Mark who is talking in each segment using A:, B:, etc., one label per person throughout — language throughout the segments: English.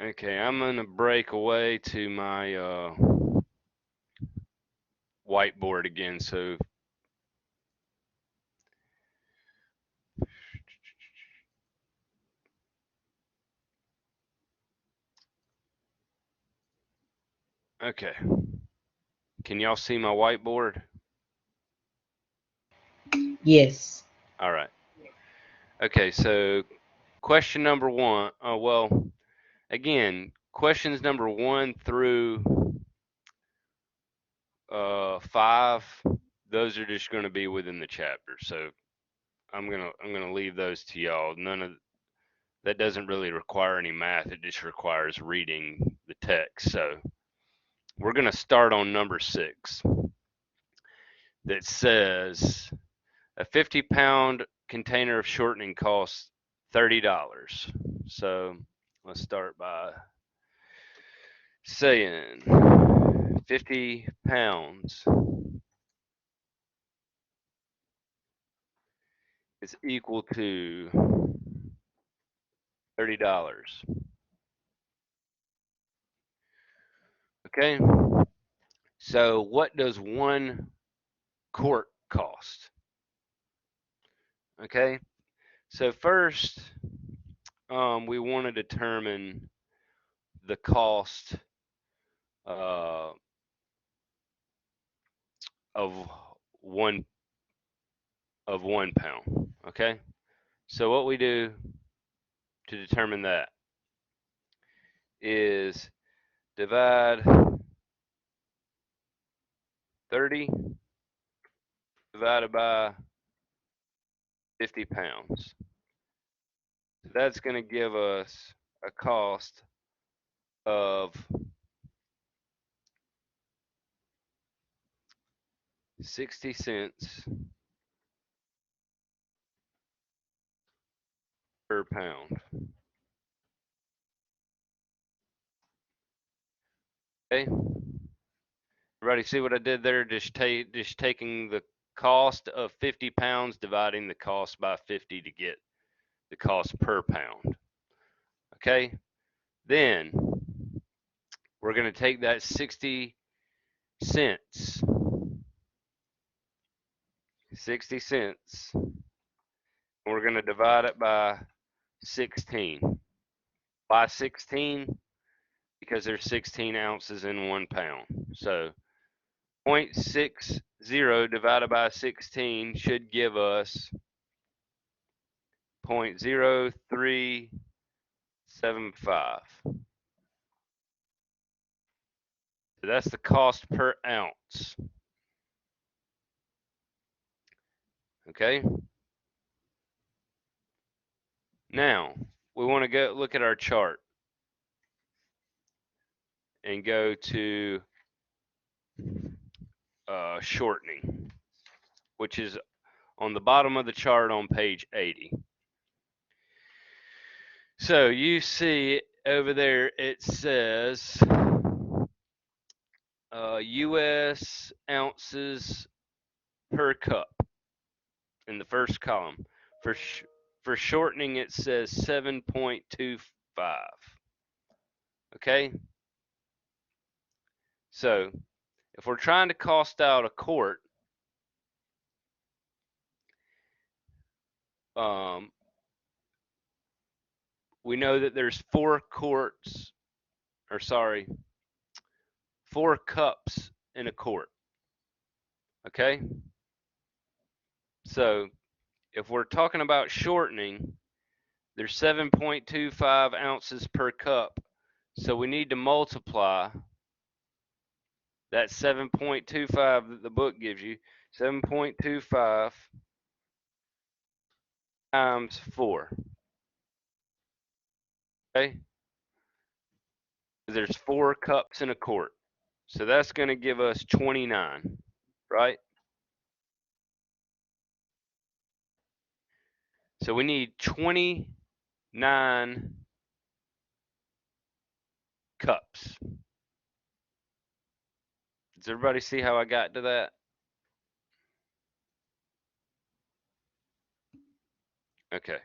A: Okay, I'm gonna break away to my whiteboard again. So okay, can y'all see my whiteboard?
B: Yes.
A: All right. Okay, so question number one. Oh well, again, questions number 1 through 5. Those are just going to be within the chapter. So I'm gonna leave those to y'all. None of that doesn't really require any math. It just requires reading the text. So we're gonna start on number 6 that says a 50-pound container of shortening costs $30. So let's start by saying 50 pounds is equal to $30. Okay, so what does 1 quart cost? Okay, so first we want to determine the cost uh, of one of 1 pound. Okay, so what we do to determine that is divide 30 divided by 50 pounds. So that's going to give us a cost of 60 cents per pound. Okay, everybody see what I did there? Just taking the cost of 50 pounds, dividing the cost by 50 to get the cost per pound. Okay, then we're going to take that 60 cents, 60 cents, and we're going to divide it by 16. By 16 because there's 16 ounces in 1 pound. So 0.60 divided by 16 should give us 0.0375. So that's the cost per ounce. Okay. Now we want to go look at our chart and go to shortening, which is on the bottom of the chart on page 80. So you see over there it says U.S. ounces per cup in the first column. For for shortening, it says 7.25. Okay, so if we're trying to cost out a quart, um, we know that there's 4 quarts, or sorry, 4 cups in a quart. Okay, so if we're talking about shortening, there's 7.25 ounces per cup. So we need to multiply that 7.25 that the book gives you, 7.25 times 4. Okay? There's 4 cups in a quart. So that's going to give us 29, right? So we need 29 cups. Does everybody see how I got to that? Okay.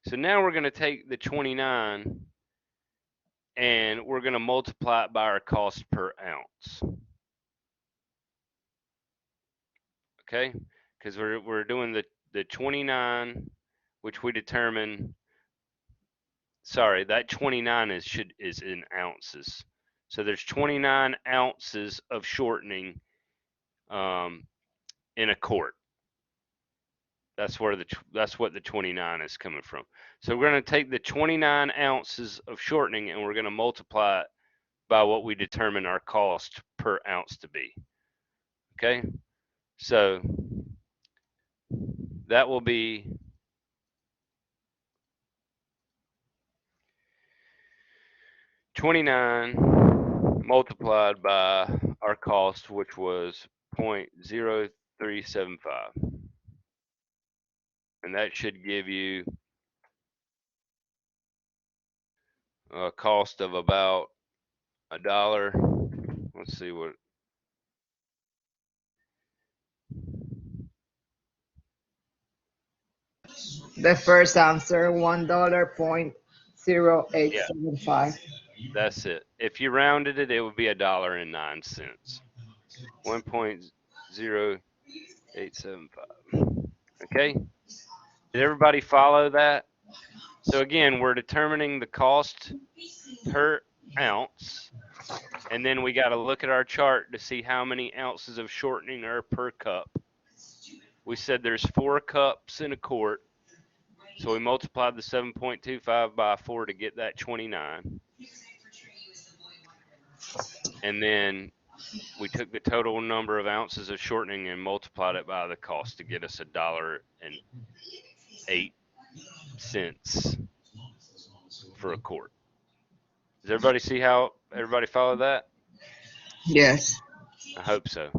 A: So now we're going to take the 29 and we're going to multiply it by our cost per ounce. Okay, because we're doing the 29, which we determine. Sorry, that 29 is in ounces. So there's 29 ounces of shortening in a quart. That's what the 29 is coming from. So we're going to take the 29 ounces of shortening and we're going to multiply it by what we determine our cost per ounce to be. Okay, so that will be 29 multiplied by our cost, which was 0.0375. And that should give you a cost of about $1. Let's see what.
B: The first answer, $1.0875.
A: That's it. If you rounded it, it would be $1.09. 1.0875. Okay. Did everybody follow that? So again, we're determining the cost per ounce, and then we got to look at our chart to see how many ounces of shortening are per cup. We said there's 4 cups in a quart, so we multiplied the 7.25 by 4 to get that 29. And then we took the total number of ounces of shortening and multiplied it by the cost to get us $1.08 for a quart. Does everybody see how everybody follow that?
B: Yes.
A: I hope so.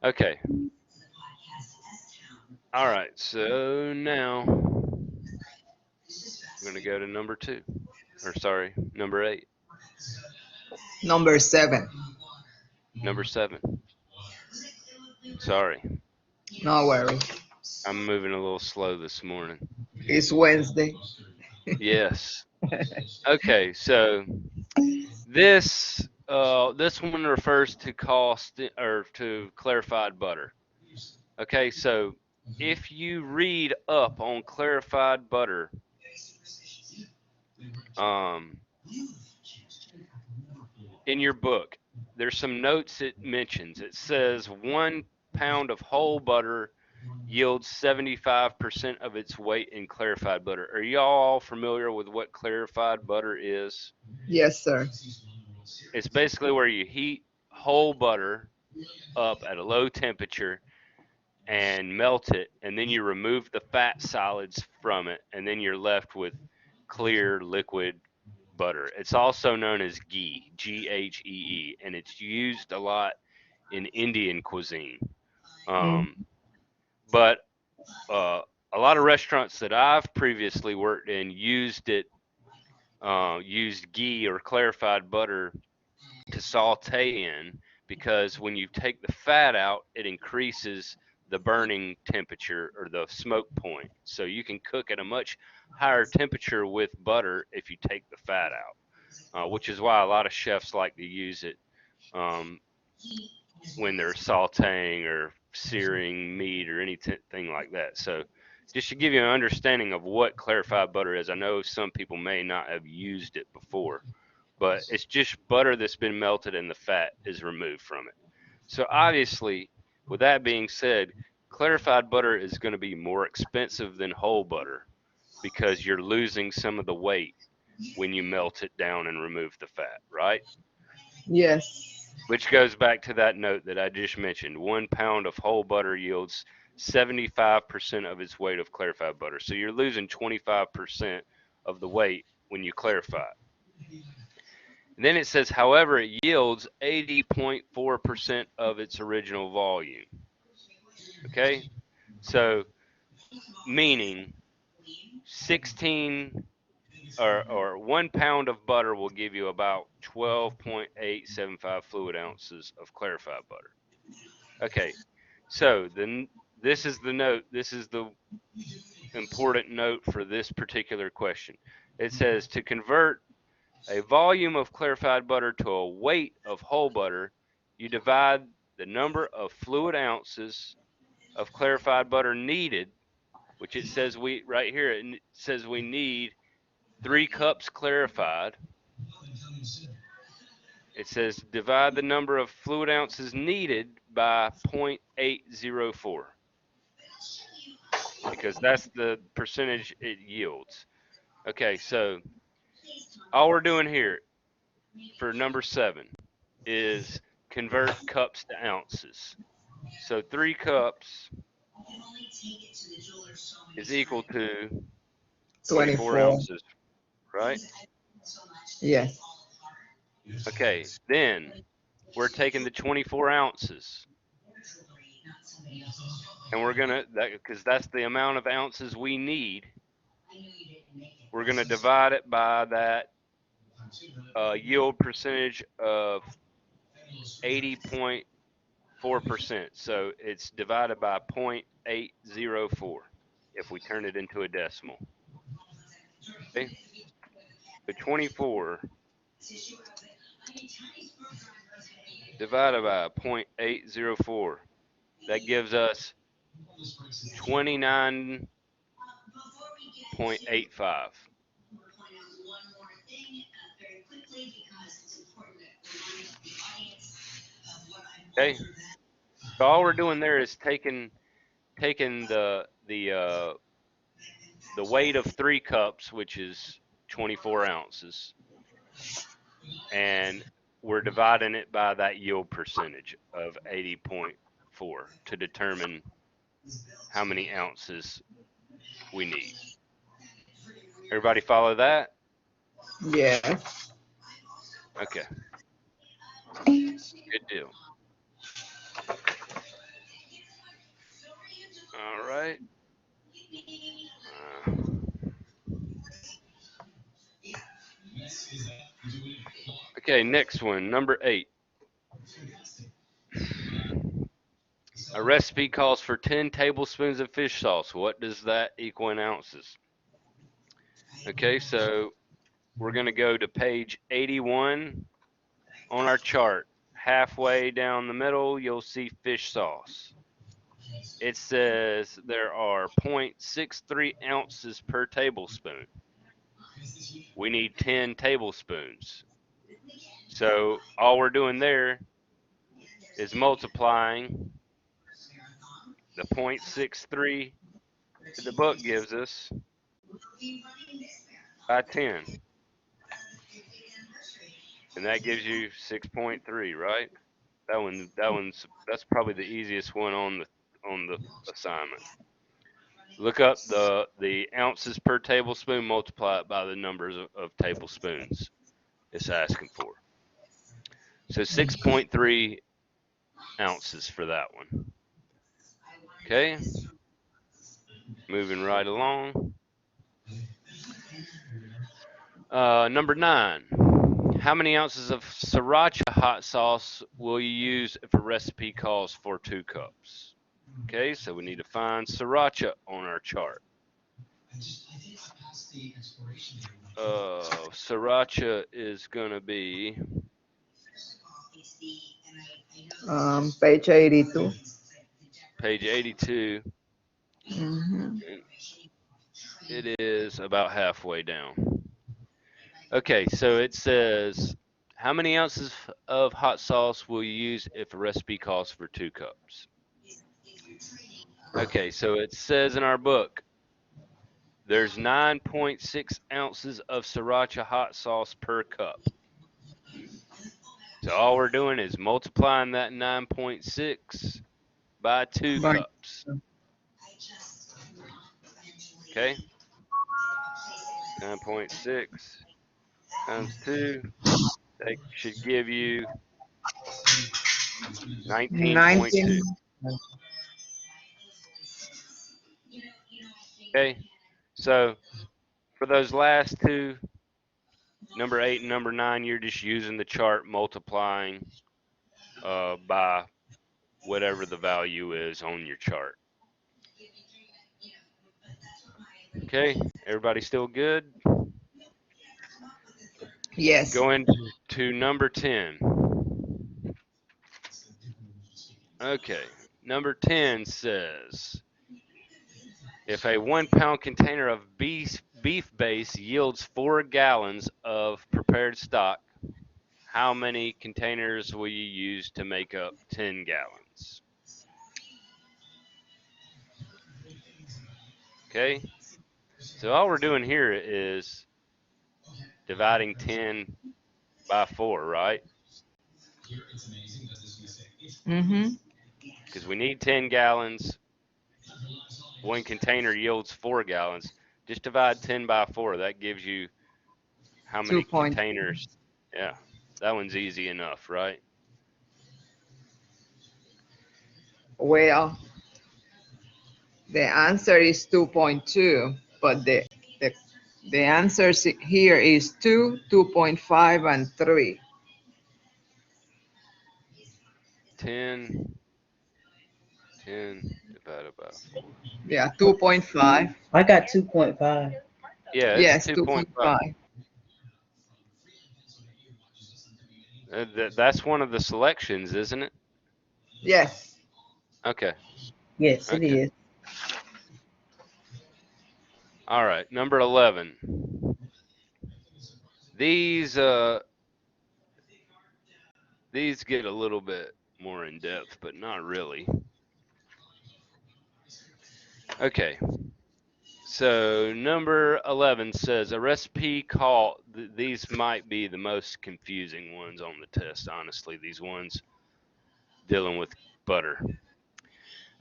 A: Okay. All right. So now I'm going to go to number 2. Or sorry, number 8.
B: Number 7.
A: Number 7. Sorry.
B: No worry.
A: I'm moving a little slow this morning.
B: It's Wednesday.
A: Yes. Okay, so this one refers to cost or to clarified butter. Okay, so if you read up on clarified butter, in your book, there's some notes it mentions. It says 1 pound of whole butter yields 75% of its weight in clarified butter. Are y'all familiar with what clarified butter is?
B: Yes, sir.
A: It's basically where you heat whole butter up at a low temperature and melt it, and then you remove the fat solids from it, and then you're left with clear liquid butter. It's also known as ghee, Ghee, and it's used a lot in Indian cuisine. But a lot of restaurants that I've previously worked in used ghee or clarified butter to saute in, because when you take the fat out, it increases the burning temperature or the smoke point. So you can cook at a much higher temperature with butter if you take the fat out, which is why a lot of chefs like to use it when they're sauteing or searing meat or anything like that. So just to give you an understanding of what clarified butter is, I know some people may not have used it before, but it's just butter that's been melted and the fat is removed from it. So obviously, with that being said, clarified butter is going to be more expensive than whole butter because you're losing some of the weight when you melt it down and remove the fat, right?
B: Yes.
A: Which goes back to that note that I just mentioned. 1 pound of whole butter yields 75% of its weight of clarified butter. So you're losing 25% of the weight when you clarify it. And then it says, however, it yields 80.4% of its original volume. Okay? So, meaning 16 or 1 pound of butter will give you about 12.875 fluid ounces of clarified butter. Okay, so then this is the note. This is the important note for this particular question. It says to convert a volume of clarified butter to a weight of whole butter, you divide the number of fluid ounces of clarified butter needed, which it says right here, it says we need 3 cups clarified. It says divide the number of fluid ounces needed by 0.804, because that's the percentage it yields. Okay, so all we're doing here for number 7 is convert cups to ounces. So 3 cups is equal to 24 ounces, right?
B: Yes.
A: Okay, then we're taking the 24 ounces and we're gonna, because that's the amount of ounces we need, we're gonna divide it by that yield percentage of 80.4%. So it's divided by 0.804 if we turn it into a decimal. Okay, so 24 divided by 0.804, that gives us 29.85. Okay, so all we're doing there is taking the weight of 3 cups, which is 24 ounces, and we're dividing it by that yield percentage of 80.4 to determine how many ounces we need. Everybody follow that?
B: Yes.
A: Okay. Good deal. All right. Okay, next one, number 8. A recipe calls for 10 tablespoons of fish sauce. What does that equal in ounces? Okay, so we're going to go to page 81 on our chart. Halfway down the middle, you'll see fish sauce. It says there are 0.63 ounces per tablespoon. We need 10 tablespoons. So all we're doing there is multiplying the 0.63 that the book gives us by 10. And that gives you 6.3, right? That's probably the easiest one on the assignment. Look up the ounces per tablespoon, multiply it by the numbers of tablespoons it's asking for. So 6.3 ounces for that one. Okay, moving right along. Number 9. How many ounces of sriracha hot sauce will you use if a recipe calls for 2 cups? Okay, so we need to find sriracha on our chart. Sriracha is going to be
B: Page 82.
A: page 82.
B: Mm-hmm.
A: It is about halfway down. Okay, so it says, how many ounces of hot sauce will you use if a recipe calls for 2 cups? Okay, so it says in our book, there's 9.6 ounces of sriracha hot sauce per cup. So all we're doing is multiplying that 9.6 by 2 cups. Okay? 9.6 times 2, that should give you 19.2. Okay? So for those last two, number 8 and number 9, you're just using the chart multiplying by whatever the value is on your chart. Okay, everybody still good?
B: Yes.
A: Going to number 10. Okay, number 10 says, if a 1 pound container of beef base yields 4 gallons of prepared stock, how many containers will you use to make up 10 gallons? Okay, so all we're doing here is dividing 10 by 4, right?
B: Mm-hmm.
A: Because we need 10 gallons. 1 container yields 4 gallons. Just divide 10 by 4. That gives you how
B: 2
A: many
B: point.
A: containers. Yeah, that one's easy enough, right?
B: Well, the answer is 2.2, but the answer here is 2, 2.5, and 3.
A: 10 divided by 4.
B: Yeah, 2.5.
C: I got 2.5.
A: Yeah, it's
B: Yes,
A: 2.5.
B: 2.5.
A: That's one of the selections, isn't it?
B: Yes.
A: Okay.
C: Yes, it
A: Okay.
C: is.
A: All right. Number 11. These get a little bit more in depth, but not really. Okay. So number 11 says a recipe call. These might be the most confusing ones on the test, honestly. These ones dealing with butter.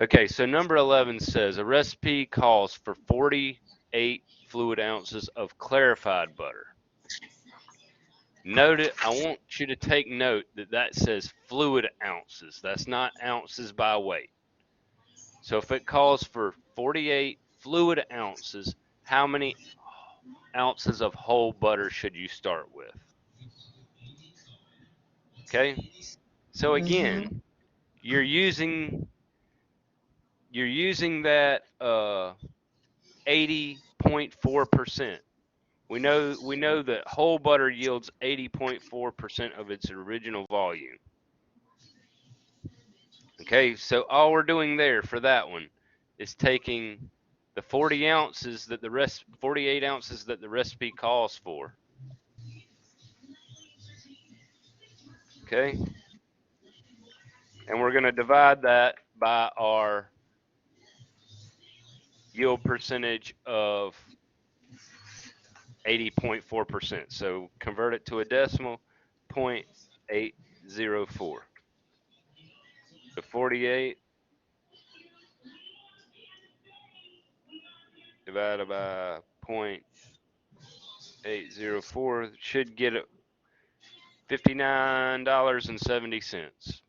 A: Okay, so number 11 says a recipe calls for 48 fluid ounces of clarified butter. Note it. I want you to take note that that says fluid ounces. That's not ounces by weight. So if it calls for 48 fluid ounces, how many ounces of whole butter should you start with? Okay. So
B: Mm-hmm.
A: again, you're using that 80.4%. We know that whole butter yields 80.4% of its original volume. Okay, so all we're doing there for that one is taking the 48 ounces that the recipe calls for. Okay, and we're going to divide that by our yield percentage of 80.4%. So convert it to a decimal, 0.804. So 48 divided by 0.804 should get it $59.70.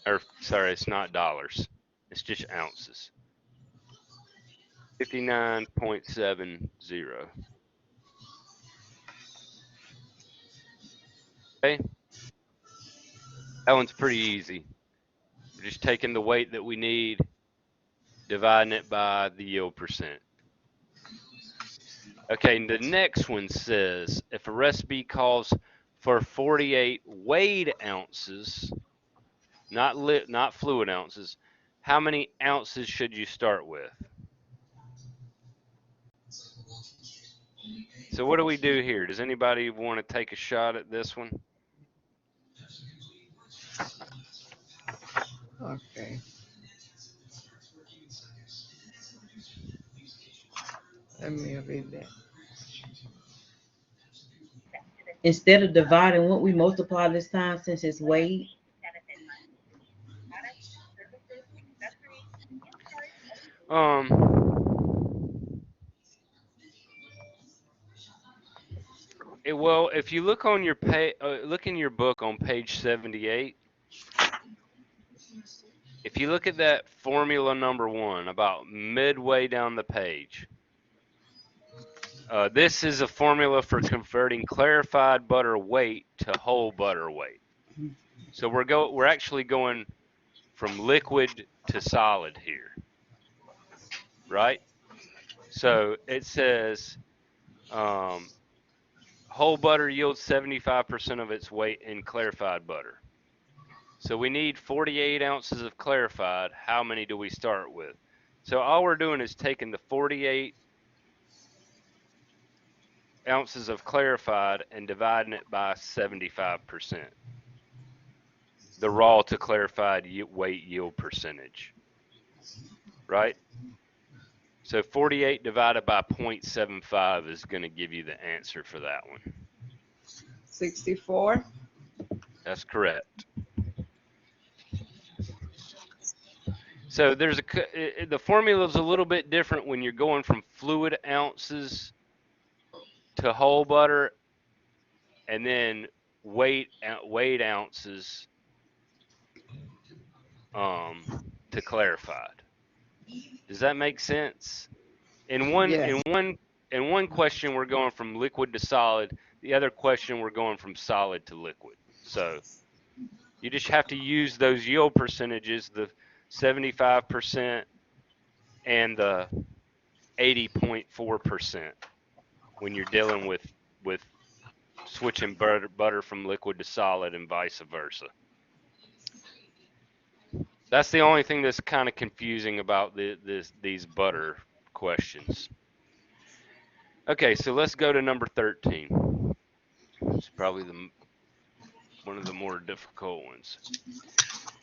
A: Or sorry, it's not dollars. It's just ounces. 59.70. Okay, that one's pretty easy. We're just taking the weight that we need, dividing it by the yield percent. Okay, the next one says if a recipe calls for 48 weighed ounces, not fluid ounces, how many ounces should you start with? So what do we do here? Does anybody want to take a shot at this one?
B: Okay. Let me read that.
C: Instead of dividing, what we multiply this time since it's weight?
A: Well, if you look on your look in your book on page 78. If you look at that formula number 1, about midway down the page, this is a formula for converting clarified butter weight to whole butter weight. So we're actually going from liquid to solid here, right? So it says whole butter yields 75% of its weight in clarified butter. So we need 48 ounces of clarified. How many do we start with? So all we're doing is taking the 48 ounces of clarified and dividing it by 75%. The raw to clarified weight yield percentage, right? So 48 divided by 0.75 is going to give you the answer for that one.
B: 64.
A: That's correct. So there's the formula is a little bit different when you're going from fluid ounces to whole butter, and then weight ounces to clarified. Does that make sense? In
B: Yes.
A: one question we're going from liquid to solid. The other question we're going from solid to liquid. So you just have to use those yield percentages, the 75% and the 80.4% when you're dealing with switching butter from liquid to solid and vice versa. That's the only thing that's kind of confusing about these butter questions. Okay, so let's go to number 13. It's probably one of the more difficult ones.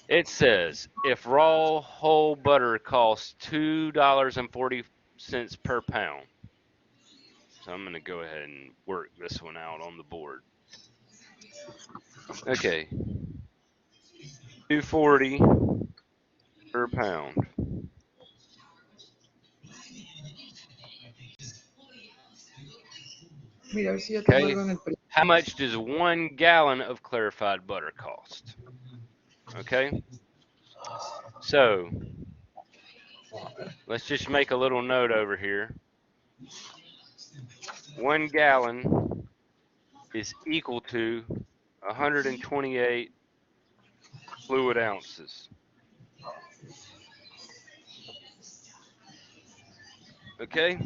A: It says, if raw whole butter costs $2.40 per pound. So I'm going to go ahead and work this one out on the board. Okay. $2.40 per pound.
B: Mira, a ver si yo tengo
A: Okay.
B: algo en el
A: How much does 1 gallon of clarified butter cost? Okay. So let's just make a little note over here. 1 gallon is equal to 128 fluid ounces. Okay.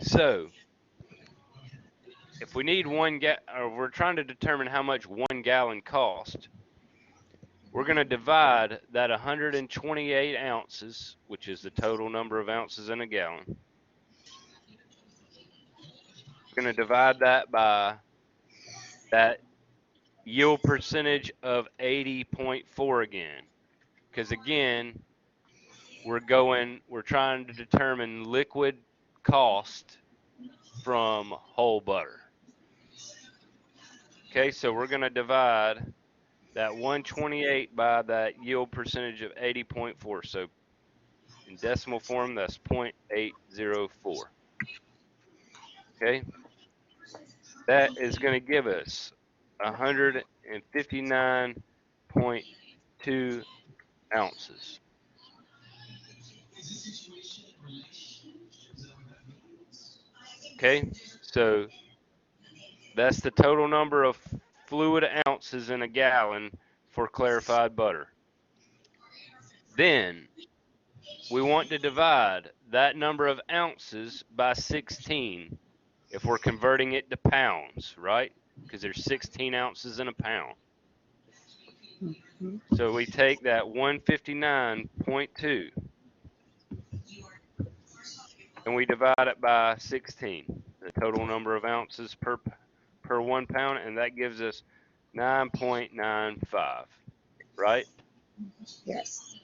A: So if we need or we're trying to determine how much 1 gallon costs, we're going to divide that 128 ounces, which is the total number of ounces in a gallon. We're going to divide that by that yield percentage of 80.4 again. Because again, we're trying to determine liquid cost from whole butter. Okay, so we're going to divide that 128 by that yield percentage of 80.4. So in decimal form, that's 0.804. Okay, that is going to give us 159.2 ounces. Okay, so that's the total number of fluid ounces in a gallon for clarified butter. Then we want to divide that number of ounces by 16 if we're converting it to pounds, right? Because there's 16 ounces in a pound. So we take that 159.2 and we divide it by 16, the total number of ounces per 1 pound, and that gives us 9.95, right?
B: Yes.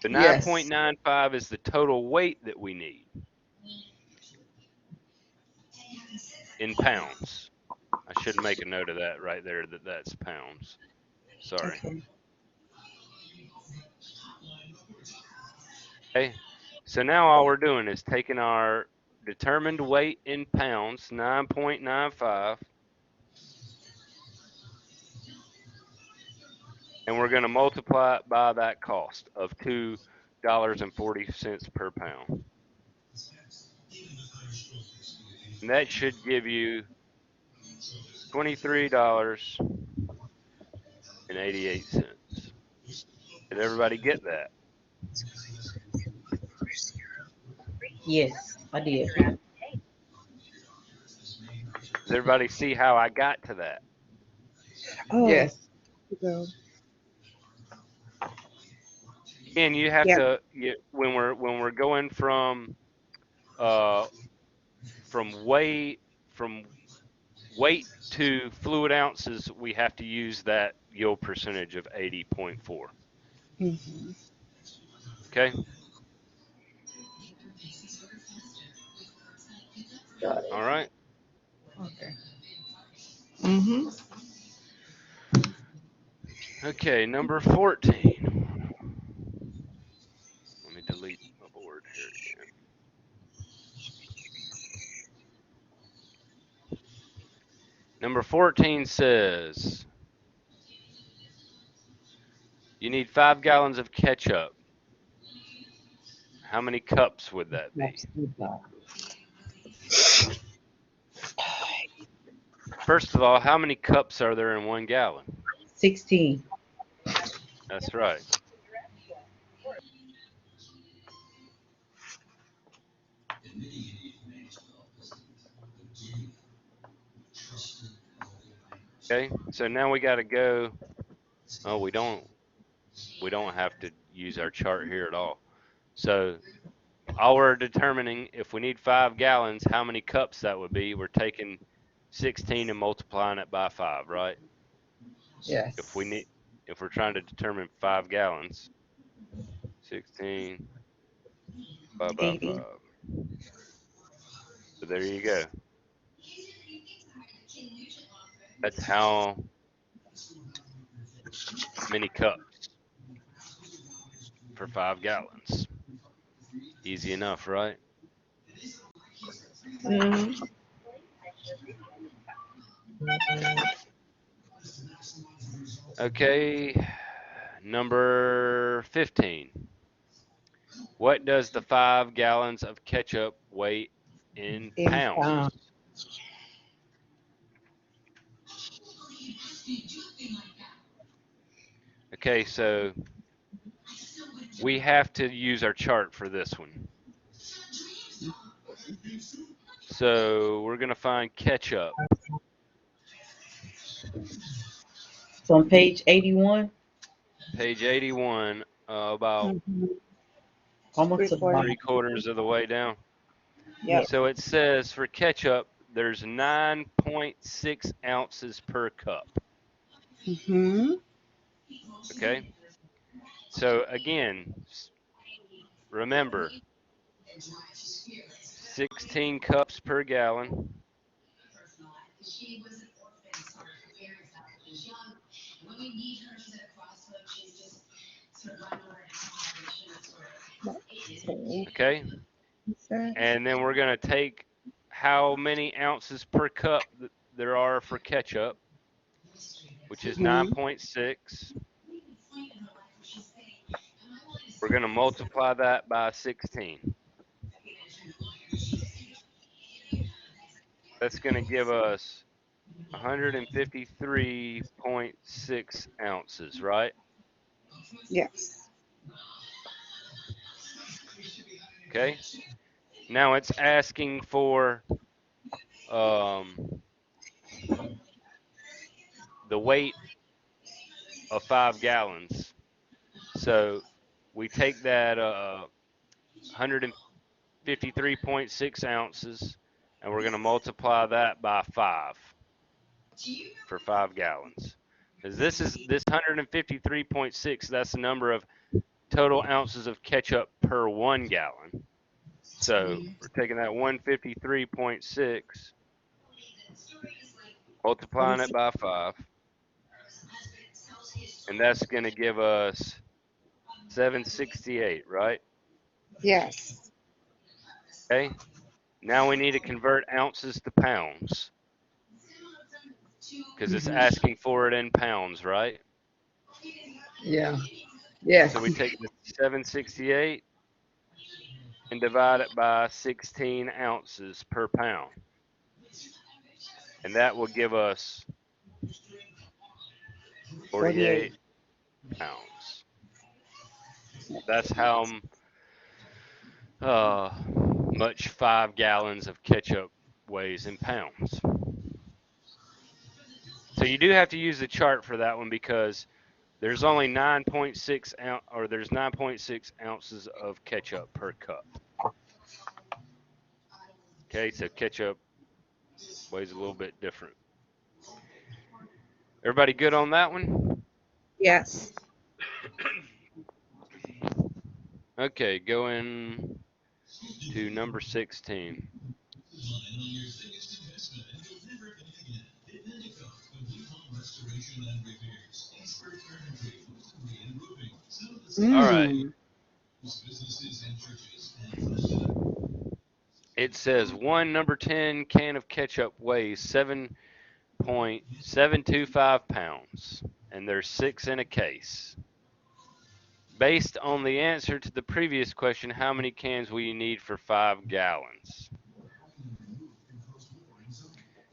A: The
B: Yes.
A: 9.95 is the total weight that we need in pounds. I should make a note of that right there, that's pounds. Sorry.
B: Okay.
A: Okay, so now all we're doing is taking our determined weight in pounds, 9.95, and we're going to multiply it by that cost of $2.40 per pound. And that should give you $23.88. Did everybody get that?
C: Yes, I did.
A: Does everybody see how I got to that?
B: Oh,
D: Yes.
B: go.
A: And you have
B: Yep.
A: to when we're going uh from weight from weight to fluid ounces, we have to use that yield percentage of 80.4.
B: Mhm.
A: Okay.
B: Got it.
A: All right.
C: Okay.
B: Mhm.
A: Okay. Number 14. Let me delete my board here again. Number 14 says you need 5 gallons of ketchup. How many cups would that be? First of all, how many cups are there in 1 gallon?
C: 16.
A: That's right. Okay. So now we got to go. Oh, we don't have to use our chart here at all. So all we're determining, if we need 5 gallons, how many cups that would be. We're taking 16 and multiplying it by 5, right?
D: Yes.
A: If we're trying to determine 5 gallons, 16 by 5.
B: 80.
A: So there you go. That's how many cups for 5 gallons. Easy enough, right?
B: Mhm.
A: Okay, number 15. What does the 5 gallons of ketchup weigh in
B: In
A: pounds?
B: pounds.
A: Okay, so we have to use our chart for this one. So we're going to find ketchup.
C: So on page 81,
A: Page 81, about
B: Mhm.
C: almost to the bottom.
A: 3/4 of the way down.
B: Yep.
A: So it says for ketchup, there's 9.6 ounces per cup.
B: Mhm.
A: Okay. So again, remember 16 cups per gallon. Okay.
B: Okay.
A: And then we're going to take how many ounces per cup there are for ketchup, which is
B: Mhm.
A: 9.6. We're going to multiply that by 16. That's going to give us 153.6 ounces, right?
B: Yes.
A: Okay. Now it's asking for the weight of 5 gallons. So we take that 153.6 ounces and we're going to multiply that by 5 for 5 gallons. Because this 153.6, that's the number of total ounces of ketchup per 1 gallon. So we're taking that 153.6, multiplying it by 5, and that's going to give us 768, right?
B: Yes.
A: Okay. Now we need to convert ounces to pounds because it's
B: Mhm.
A: asking for it in pounds, right?
D: Yeah. Yes.
A: So we take the 768 and divide it by 16 ounces per pound. And that will give us 48 pounds. That's how much 5 gallons of ketchup weighs in pounds. So you do have to use the chart for that one because there's only 9.6 ounce, or there's 9.6 ounces of ketchup per cup. Okay, so ketchup weighs a little bit different. Everybody good on that one?
B: Yes.
A: Okay, going to number 16. All right.
B: Mm.
A: It says one number 10 can of ketchup weighs 7.725 pounds, and there's 6 in a case. Based on the answer to the previous question, how many cans will you need for 5 gallons?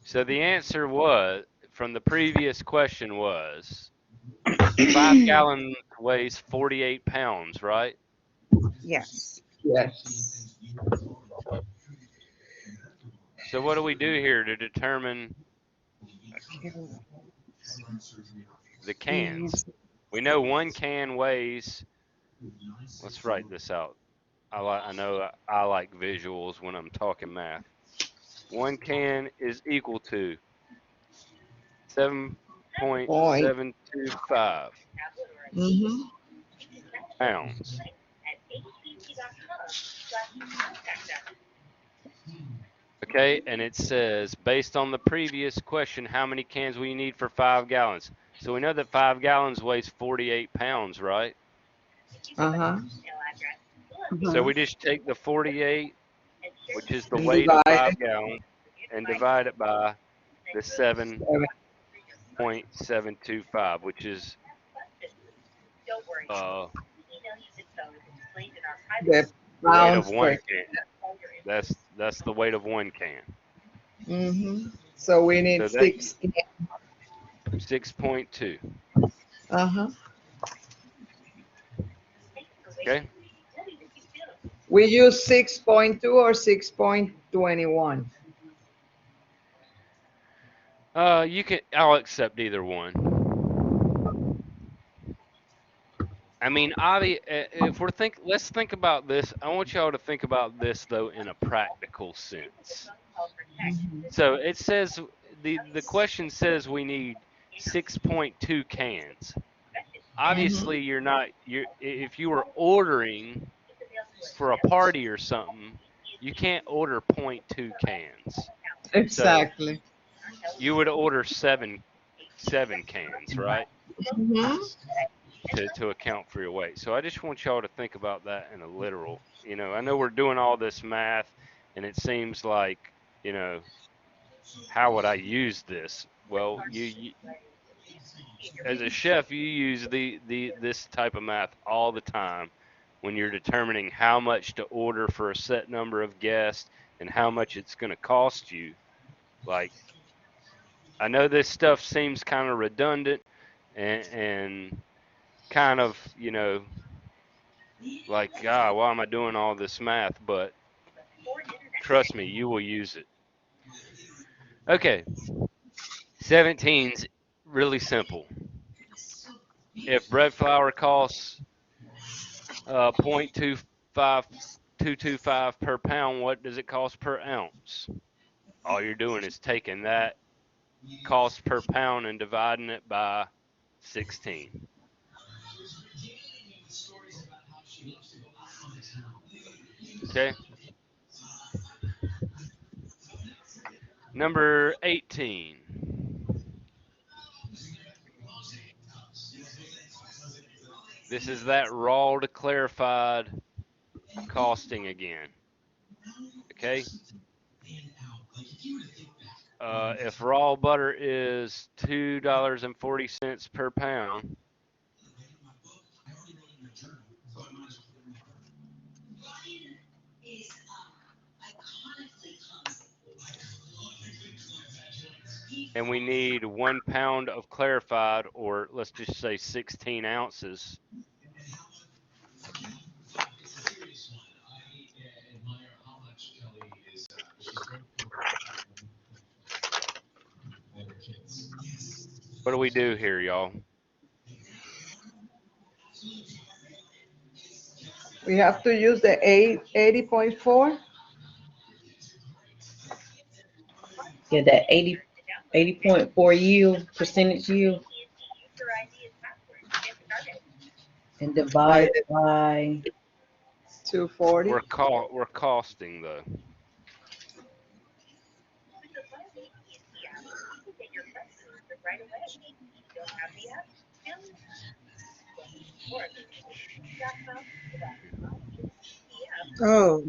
A: So the answer was, from the previous question was, 5 gallons weighs 48 pounds, right?
B: Yes.
D: Yes.
A: So what do we do here to determine the cans? We know 1 can weighs, let's write this out. I know I like visuals when I'm talking math. 1 can is equal to 7.725
D: Mm-hmm.
A: pounds. Okay, and it says, based on the previous question, how many cans will you need for 5 gallons? So we know that 5 gallons weighs 48 pounds, right?
D: Uh-huh.
A: So we just take the 48, which is the
D: And
A: weight of
D: divide
A: 5 gallons, and divide it by the 7.725, which is
D: the
A: the weight of
D: pounds
A: 1
D: per.
A: can. That's the weight of 1 can.
D: Mm-hmm. So we need
A: So that's
D: 6.
A: 6.2.
D: Uh-huh.
A: Okay.
D: We use 6.2 or 6.21.
A: I'll accept either one. I mean, if let's think about this. I want y'all to think about this though in a practical sense. So it says the question says we need 6.2 cans. Obviously, if you were ordering for a party or something, you can't order 0.2 cans. So
D: Exactly.
A: you would order seven cans, right?
D: Mm-hmm.
A: To account for your weight. So I just want y'all to think about that in a literal. I know we're doing all this math, and it seems like, how would I use this? Well, you as a chef, you use this type of math all the time when you're determining how much to order for a set number of guests and how much it's going to cost you. Like, I know this stuff seems kind of redundant and kind of, like, why am I doing all this math? But trust me, you will use it. Okay, 17's really simple. If bread flour costs 0.25225 per pound, what does it cost per ounce? All you're doing is taking that cost per pound and dividing it by 16. Okay. Number 18. This is that raw to clarified costing again. Okay. If raw butter is $2.40 per pound, and we need 1 pound of clarified, or let's just say 16 ounces, What do we do here, y'all?
D: We have to use the 80.4.
C: Yeah, that 80.4 yield, percentage yield. And divide it by
D: 240.
A: We're costing though.
B: Oh,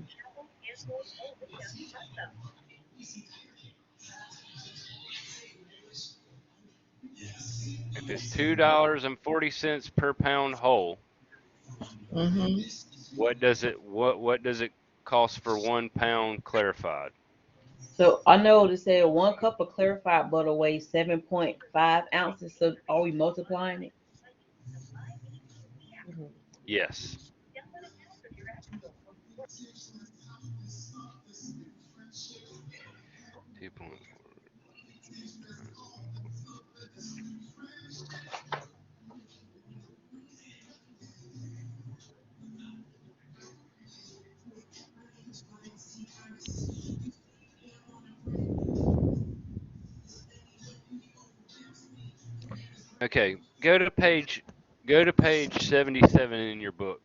A: If it's $2.40 per pound whole,
D: Mm-hmm.
A: what does it cost for 1 pound clarified?
C: So I know it said 1 cup of clarified butter weighs 7.5 ounces. So are we multiplying it?
A: Yes. Two point. Okay, go to page 77 in your book.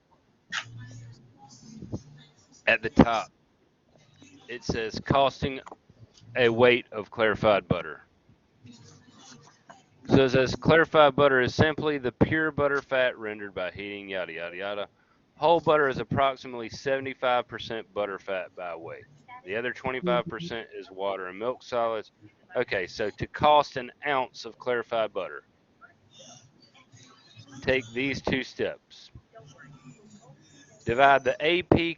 A: At the top, it says costing a weight of clarified butter. So it says clarified butter is simply the pure butter fat rendered by heating, yada, yada, yada. Whole butter is approximately 75% butter fat by weight. The other 25% is water and milk solids. Okay, so to cost an ounce of clarified butter, take these two steps. Divide the AP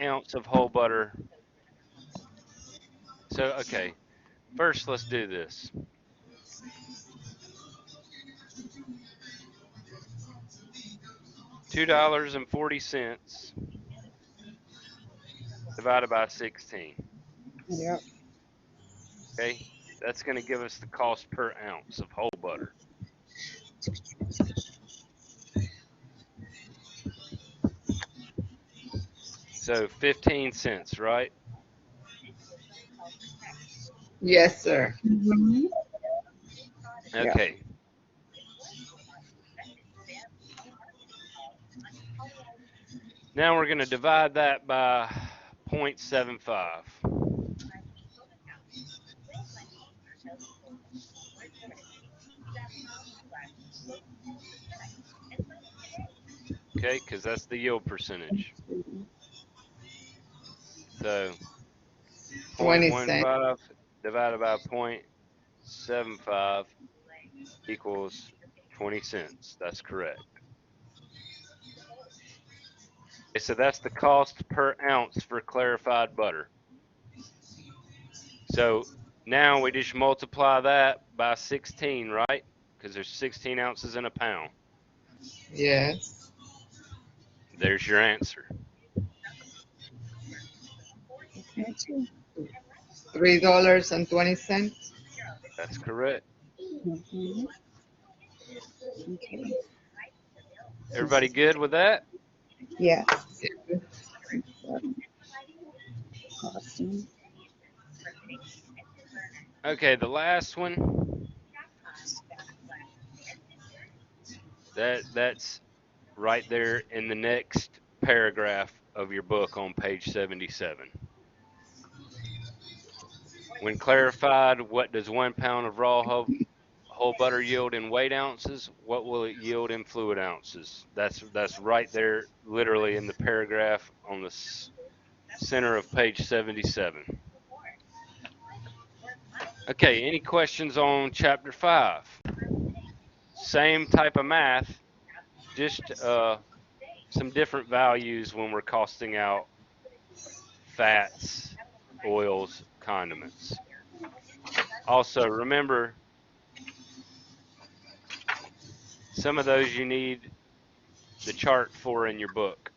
A: ounce of whole butter. So, okay, first let's do this. $2.40 divided by 16.
B: yep.
A: Okay, that's going to give us the cost per ounce of whole butter. So 15 cents, right?
D: Yes, sir.
B: Mhm. Yeah.
A: Okay. Now we're going to divide that by 0.75. Okay, because that's the yield percentage. So
D: 20 cents.
A: 0.15 divided by 0.75 equals 20 cents. That's correct. Okay, so that's the cost per ounce for clarified butter. So now we just multiply that by 16, right? Because there's 16 ounces in a pound.
D: Yes.
A: There's your answer.
B: Okay, too.
D: $3.20.
A: That's correct.
B: Mhm. Okay.
A: Everybody good with that?
B: Yes. Costing.
A: Okay, the last one. That's right there in the next paragraph of your book on page 77. When clarified, what does 1 pound of raw whole butter yield in weight ounces? What will it yield in fluid ounces? That's right there, literally in the paragraph on the center of page 77. Okay, any questions on chapter 5? Same type of math, just some different values when we're costing out fats, oils, condiments. Also, remember, some of those you need the chart for in your book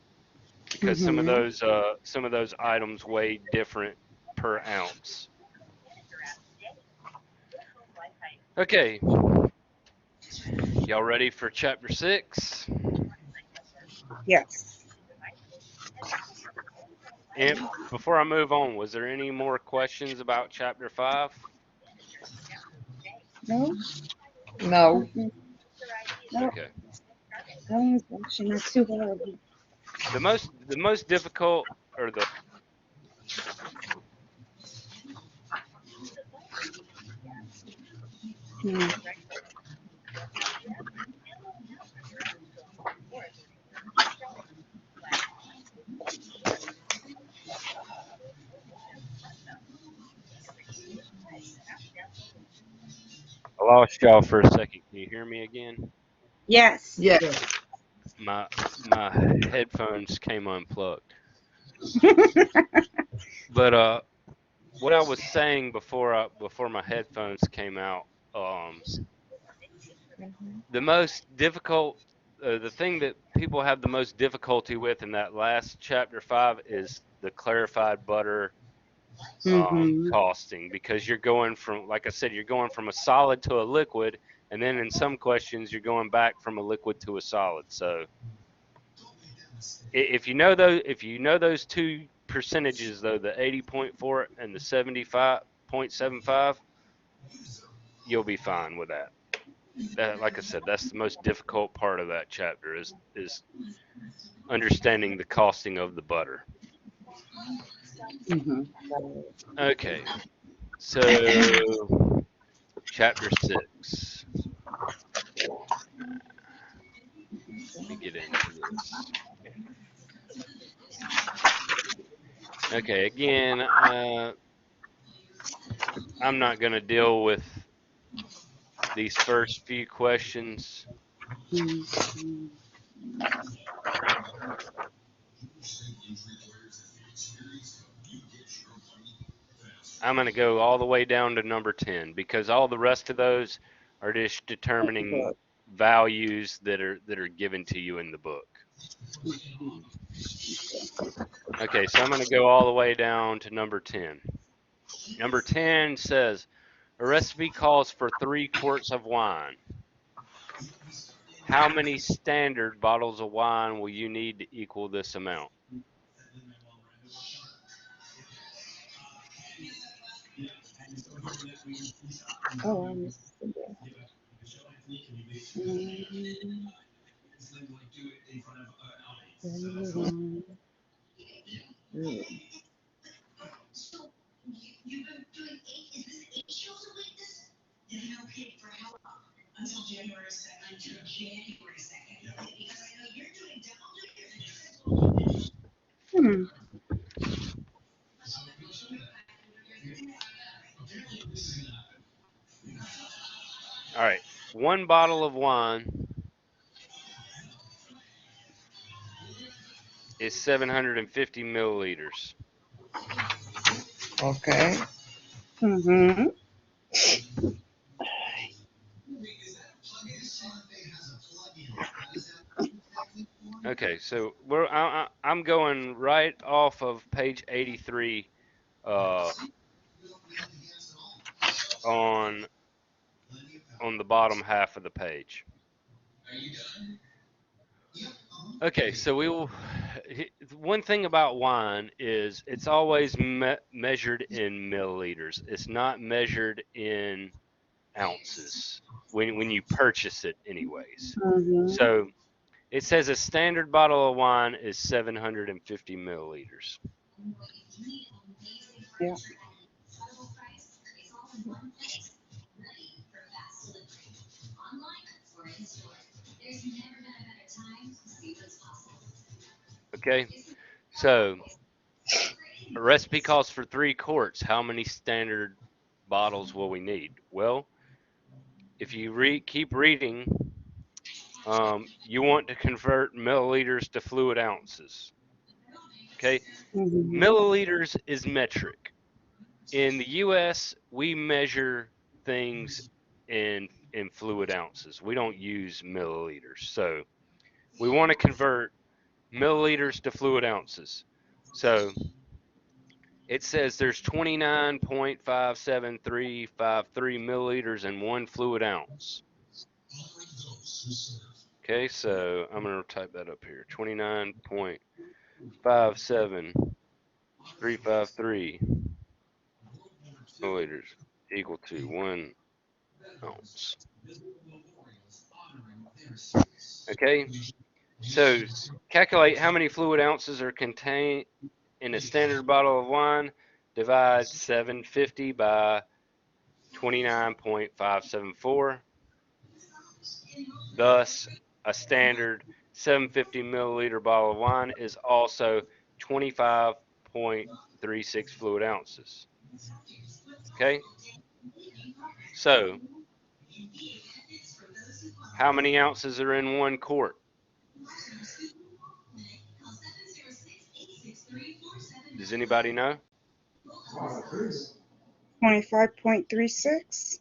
A: because some of those items weigh different per ounce. Okay, y'all ready for chapter 6?
B: Yes.
A: And before I move on, was there any more questions about chapter 5?
B: No?
D: No.
B: Mm-mm. No.
A: Okay.
B: That was actually not too horrible.
A: The most difficult, or the
B: Hmm.
A: I lost y'all for a second. Can you hear me again?
B: Yes.
D: Yeah.
A: My headphones came unplugged. But what I was saying before my headphones came out, the most difficult, the thing that people have the most difficulty with in that last chapter 5 is the clarified butter
B: Mm-hmm.
A: costing, because you're going from, like I said, you're going from a solid to a liquid, and then in some questions you're going back from a liquid to a solid. So if you know those two percentages though, the 80.4 and the 75.75, you'll be fine with that. Like I said, that's the most difficult part of that chapter is understanding the costing of the butter.
B: Mm-hmm.
A: Okay, so chapter 6. Let me get into this. Okay, again, I'm not going to deal with these first few questions.
B: Mm-hmm.
A: I'm going to go all the way down to number 10, because all the rest of those are just determining values that are given to you in the book. Okay, so I'm going to go all the way down to number 10. Number 10 says, a recipe calls for 3 quarts of wine. How many standard bottles of wine will you need to equal this amount?
B: Oh, I missed it. Mm-hmm. Hmm.
A: All right, 1 bottle of wine is 750 milliliters.
D: Okay.
B: Mm-hmm.
A: Okay, so I'm going right off of page 83 uh, on the bottom half of the page. Okay, so we will. One thing about wine is it's always measured in milliliters. It's not measured in ounces when you purchase it, anyways.
B: Mm-hmm.
A: So it says a standard bottle of wine is 750 milliliters.
B: Yeah.
A: Okay, so a recipe calls for 3 quarts. How many standard bottles will we need? Well, if you keep reading, you want to convert milliliters to fluid ounces. Okay,
B: Mm-hmm.
A: milliliters is metric. In the U.S., we measure things in fluid ounces. We don't use milliliters. So we want to convert milliliters to fluid ounces. So It says there's 29.57353 milliliters in 1 fluid ounce. Okay, so I'm going to type that up here. 29.57353 milliliters equal to 1 ounce. Okay, so calculate how many fluid ounces are contained in a standard bottle of wine. Divide 750 by 29.574. Thus, a standard 750 milliliter bottle of wine is also 25.36 fluid ounces. Okay, so how many ounces are in 1 quart? Does anybody know?
B: 25.36.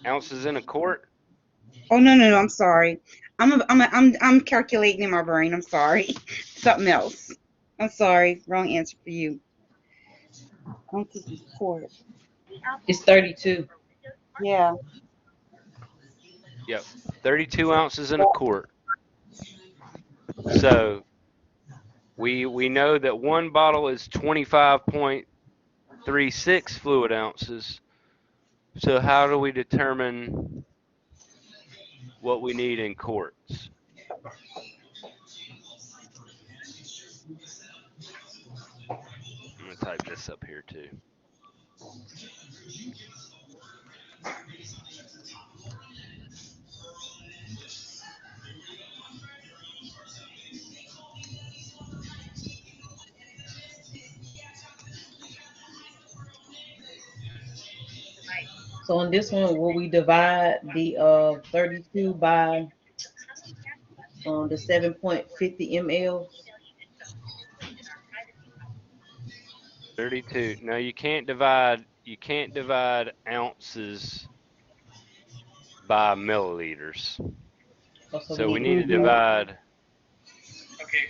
A: Ounces in a quart?
B: Oh, no, I'm sorry. I'm calculating in my brain. I'm sorry. Something else. I'm sorry. Wrong answer for you. I'm thinking quart.
C: It's 32.
B: Yeah.
A: Yep, 32 ounces in a quart. So we know that 1 bottle is 25.36 fluid ounces. So how do we determine what we need in quarts? I'm going to type this up here too.
C: So on this one, will we divide the 32 by the 7.50 ml?
A: 32. No, you can't divide ounces by milliliters.
C: Oh, so
A: So we
C: we
A: need to
C: need to
B: Mhm.
A: divide.
E: Okay,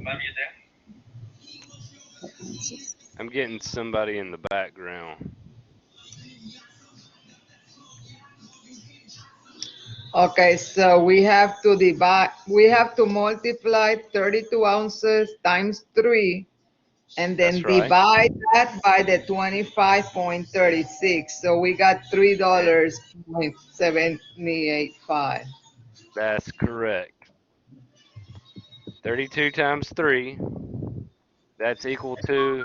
E: ma'am, you there?
A: I'm getting somebody in the background.
D: Okay, so we have to multiply 32 ounces times 3 and then
A: That's right.
D: divide that by the 25.36. So we got $3.785.
A: That's correct. 32 times 3. That's equal to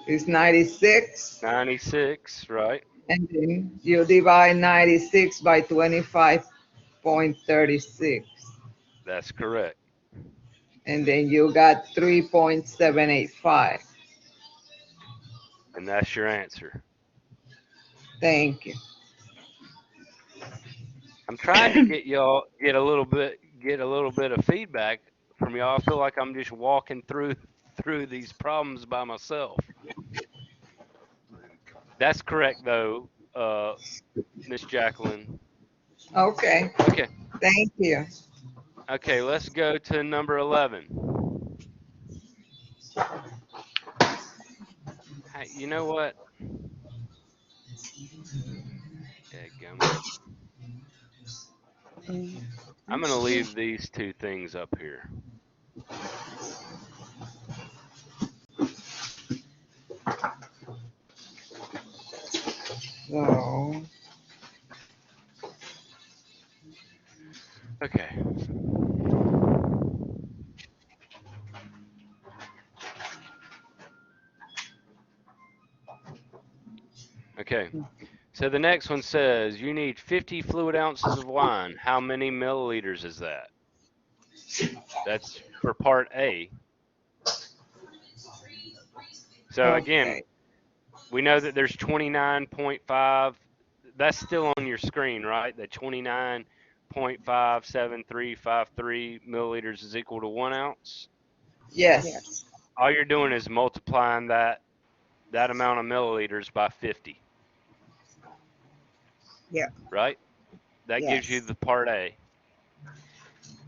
D: It's 96.
A: 96, right?
D: And then you divide 96 by 25.36.
A: That's correct.
D: And then you got 3.785.
A: And that's your answer.
D: Thank you.
A: I'm trying to get y'all get a little bit of feedback from y'all. I feel like I'm just walking through these problems by myself. That's correct though, Miss Jacqueline.
D: Okay,
A: Okay.
D: thank you.
A: Okay, let's go to number 11. Hey, you know what? Dadgummit. I'm going to leave these two things up here.
D: So,
A: Okay. Okay. So the next one says you need 50 fluid ounces of wine. How many milliliters is that? That's for part A. So again,
D: okay.
A: we know that there's 29.5. That's still on your screen, right? The 29.57353 milliliters is equal to 1 ounce.
D: Yes,
B: Yes.
A: All you're doing is multiplying that amount of milliliters by 50.
B: Yeah.
A: Right? That gives you
B: Yes.
A: the part A.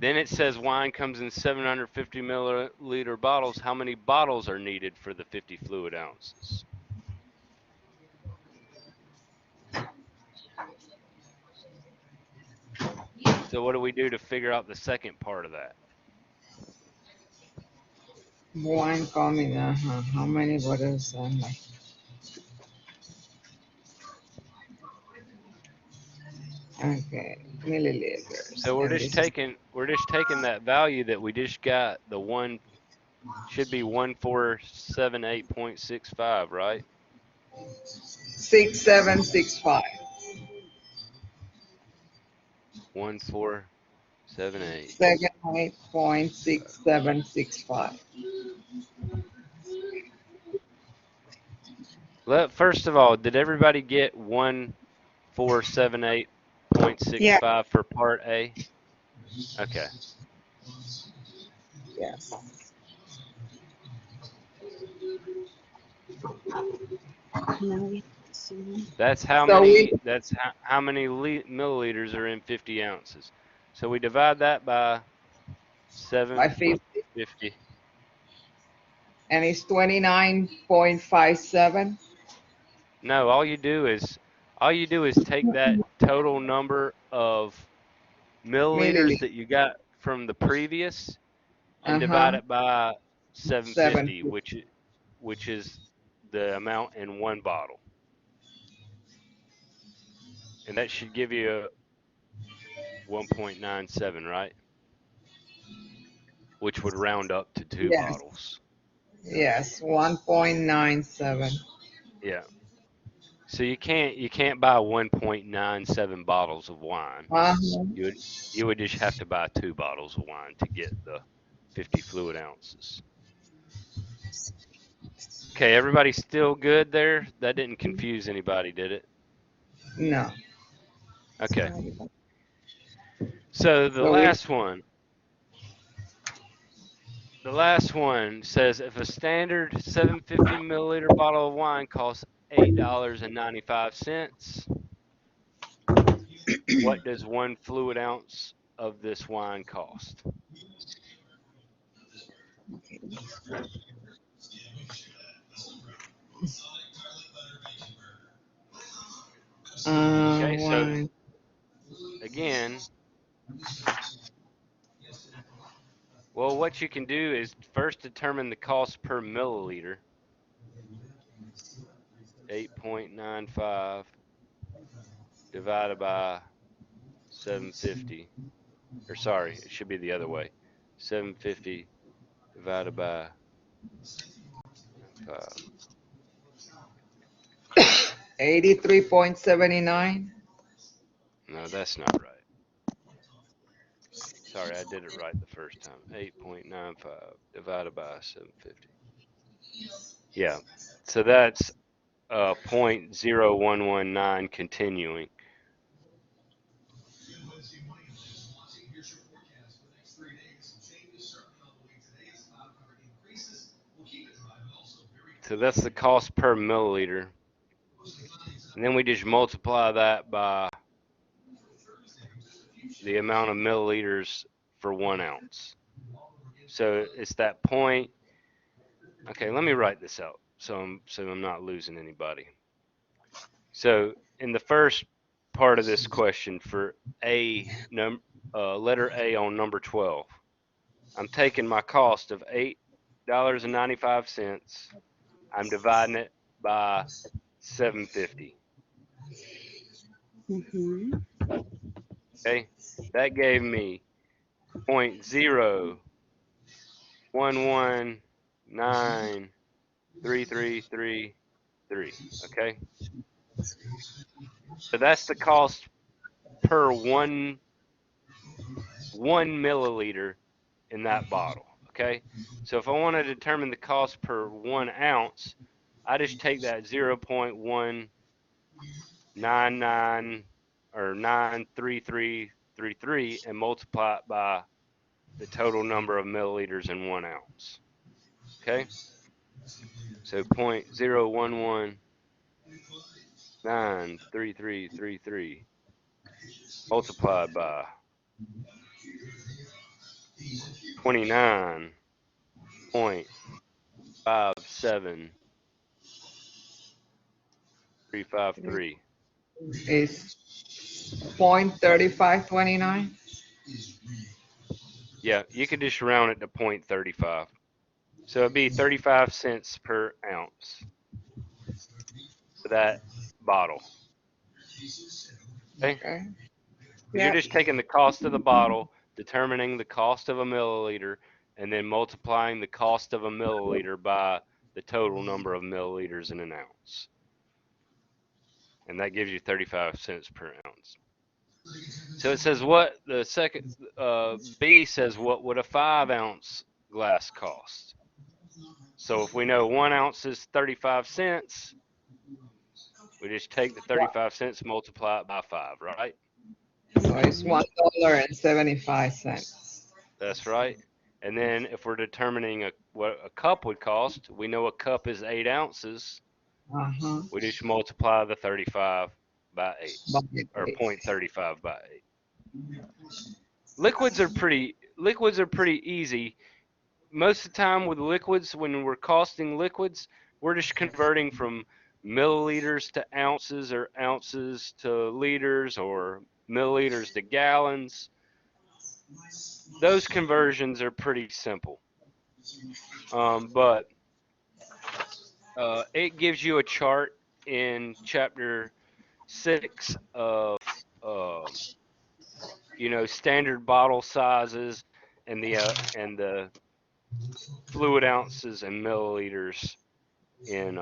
A: Then it says wine comes in 750 milliliter bottles. How many bottles are needed for the 50 fluid ounces? So what do we do to figure out the second part of that?
D: Wine coming, how many bottles? Okay, milliliters.
A: So we're
D: And
A: just
D: this
A: taking that value that we just got, the one should be 1478.65, right?
D: is 6765.
A: 1478.
D: 78.6765.
A: First of all, did everybody get 1478.65
B: Yeah.
A: for part A? Okay.
D: Yes.
A: That's how
D: So we
A: many milliliters are in 50 ounces. So we divide that by
D: by 50,
A: 750.
D: and it's 29.57
A: No, all you do is take that total number of milliliters
D: milliliters.
A: that you got from the previous and divide
D: Uh-huh.
A: it by 750,
D: 7.
A: which is the amount in one bottle. And that should give you a 1.97, right? Which would round up to 2
D: Yes.
A: bottles.
D: Yes. 1.97.
A: Yeah. So you can't buy 1.97 bottles of wine.
D: Uh-huh.
A: You would just have to buy 2 bottles of wine to get the 50 fluid ounces. Okay, everybody still good there? That didn't confuse anybody, did it?
D: No.
A: Okay. So the
D: So we
A: last one says if a standard 750 milliliter bottle of wine costs $8.95, what does 1 fluid ounce of this wine cost? Okay, so
D: wine.
A: again, well, what you can do is first determine the cost per milliliter. 8.95 divided by 750. Or sorry, it should be the other way. 750 divided by 5.
D: 83.79.
A: No, that's not right. Sorry, I did it right the first time. 8.95 divided by 750. Yeah, so that's 0.0119 continuing. So that's the cost per milliliter. And then we just multiply that by the amount of milliliters for 1 ounce. So it's that point. Okay, let me write this out so I'm not losing anybody. So in the first part of this question for letter A on number 12, I'm taking my cost of $8.95. I'm dividing it by 750.
B: Mm-hmm.
A: Okay, that gave me 0.01193333. Okay, so that's the cost per one milliliter in that bottle. Okay, so if I want to determine the cost per 1 ounce, I just take that 0.199 or 93333 and multiply it by the total number of milliliters in 1 ounce. Okay, so 0.01193333 multiplied by 29.57353.
D: Is 0.3529.
A: Yeah, you could just round it to 0.35. So it'd be 35 cents per ounce for that bottle. Okay?
D: Okay.
A: You're just taking the cost of the bottle, determining the cost of a milliliter, and then multiplying the cost of a milliliter by the total number of milliliters in an ounce. And that gives you 35 cents per ounce. So it says what the second B says, what would a 5-ounce glass cost? So if we know 1 ounce is 35 cents, we just take the 35 cents, multiply it by 5, right?
D: So it's $1.75.
A: That's right. And then if we're determining what a cup would cost, we know a cup is 8 ounces.
D: Uh-huh.
A: We just multiply the 35 by 8, or 0.35 by 8. Liquids are pretty easy. Most of the time with liquids, when we're costing liquids, we're just converting from milliliters to ounces, or ounces to liters, or milliliters to gallons. Those conversions are pretty simple. But it gives you a chart in chapter 6 of standard bottle sizes and the fluid ounces and milliliters in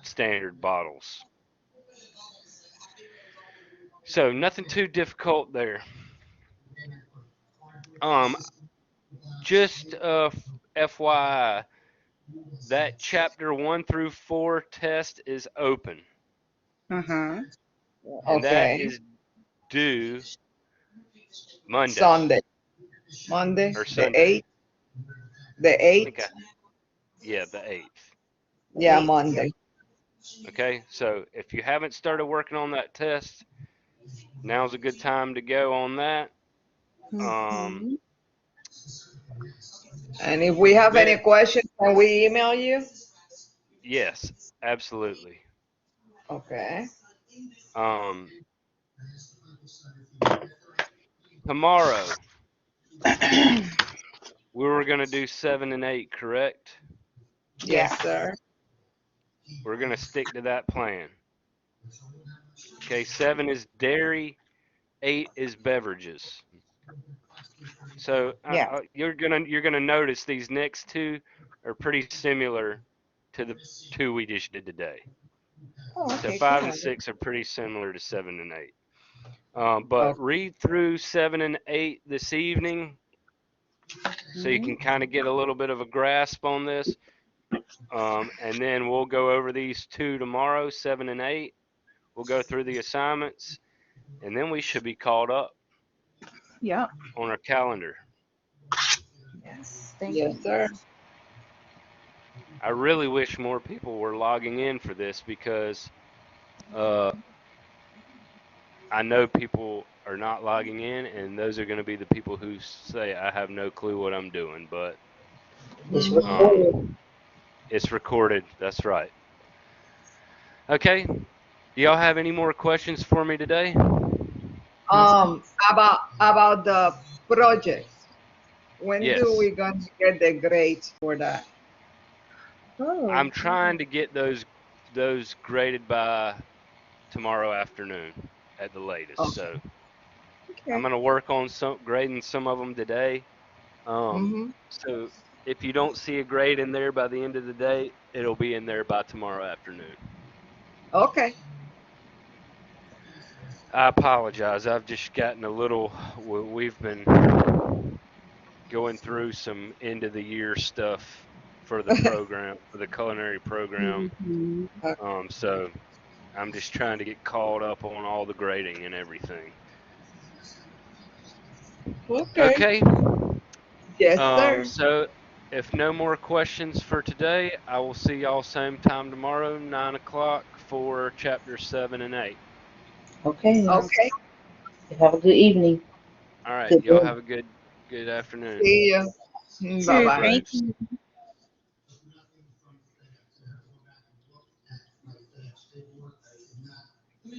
A: standard bottles. So nothing too difficult there. Just FYI, that chapter 1 through 4 test is open,
B: Uh-huh.
A: and that
D: Okay.
A: is due Monday
D: Sunday. Monday,
A: or
D: the
A: Sunday.
D: 8th. The 8th.
A: Yeah, the 8th.
D: Yeah,
B: 8th.
D: Monday.
A: Okay, so if you haven't started working on that test, now's a good time to go on that.
B: Mhm.
D: And if we have any questions, can we email you?
A: Yes, absolutely.
D: Okay.
A: Tomorrow we were gonna do 7 and 8, correct?
D: Yes, sir.
A: We're gonna stick to that plan. Okay, 7 is dairy, 8 is beverages. So
B: Yeah.
A: you're gonna notice these next two are pretty similar to the 2 we just did today.
B: Oh,
A: So
B: okay,
A: 5 and
B: good.
A: 6 are pretty similar to 7 and 8. But
D: Okay.
A: read through 7 and 8 this evening, so you can kind of get a little bit of a grasp on this. And then we'll go over these 2 tomorrow, 7 and 8. We'll go through the assignments, and then we should be caught up
B: Yep.
A: on our calendar.
B: Yes. Thank
D: Yes,
B: you.
D: sir.
A: I really wish more people were logging in for this, because I know people are not logging in, and those are going to be the people who say, I have no clue what I'm doing. But
C: It's recorded.
A: it's recorded. That's right. Okay. Do y'all have any more questions for me today?
D: About the project. When
A: Yes.
D: do we going to get the grades for that?
B: Oh.
A: I'm trying to get those graded by tomorrow afternoon at the latest.
D: Okay.
A: So
B: Okay.
A: I'm gonna work on grading some of them today. So if you don't see a grade in there by the end of the day, it'll be in there by tomorrow afternoon.
D: Okay.
A: I apologize. I've just gotten a little. We've been going through some end of the year stuff for the program, for the culinary program.
B: Mhm.
A: So I'm just trying to get caught up on all the grading and everything. Okay.
D: Yes, sir.
A: So if no more questions for today, I will see y'all same time tomorrow, 9 o'clock, for chapter 7 and 8.
C: Okay.
D: Okay.
C: Have a good evening.
A: All right.
C: Good
A: Y'all
C: day.
A: have a good afternoon.
D: See ya.
B: Too.
D: Bye-bye.
B: Thank you.